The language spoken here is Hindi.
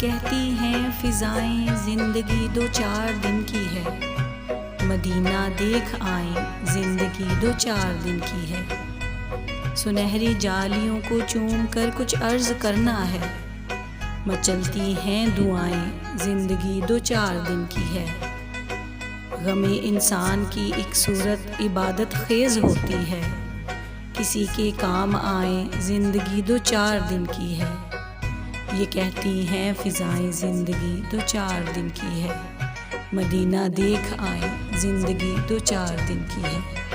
कहती हैं फिजाएं जिंदगी दो चार दिन की है, मदीना देख आए जिंदगी दो चार दिन की है। सुनहरी जालियों को चूम कर कुछ अर्ज करना है, मचलती हैं दुआएं जिंदगी दो चार दिन की है। गमे इंसान की एक सूरत इबादत खेज होती है, किसी के काम आए जिंदगी दो चार दिन की है। ये कहती हैं फिजाएं जिंदगी दो चार दिन की है, मदीना देख आए जिंदगी दो चार दिन की है।